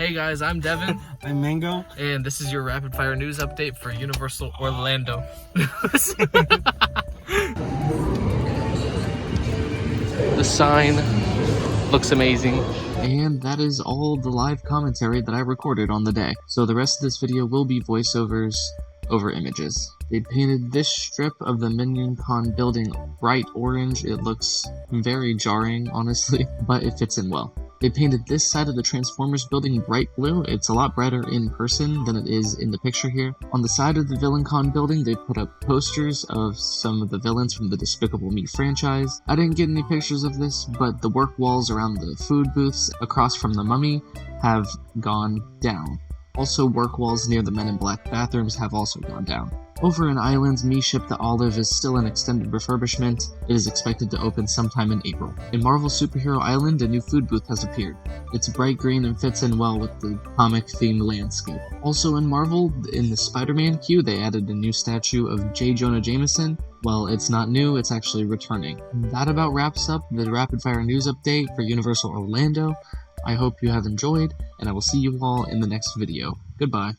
Hey guys, I'm Devin. I'm Mango. And this is your rapid fire news update for Universal Orlando. The sign looks amazing. And that is all the live commentary that I recorded on the day. So the rest of this video will be voiceovers over images. They painted this strip of the Minion Con building bright orange. It looks very jarring, honestly, but it fits in well. They painted this side of the Transformers building bright blue. It's a lot brighter in person than it is in the picture here. On the side of the VillainCon building, they put up posters of some of the villains from the Despicable Me franchise. I didn't get any pictures of this, but the work walls around the food booths across from the Mummy have gone down. Also, work walls near the Men in Black bathrooms have also gone down. Over in Islands, Me Ship the Olive is still an extended refurbishment. It is expected to open sometime in April. In Marvel Superhero Island, a new food booth has appeared. It's bright green and fits in well with the comic-themed landscape. Also in Marvel, in the Spider-Man queue, they added a new statue of J. Jonah Jameson. Well, it's not new, it's actually returning. That about wraps up the Rapid Fire News Update for Universal Orlando. I hope you have enjoyed, and I will see you all in the next video. Goodbye.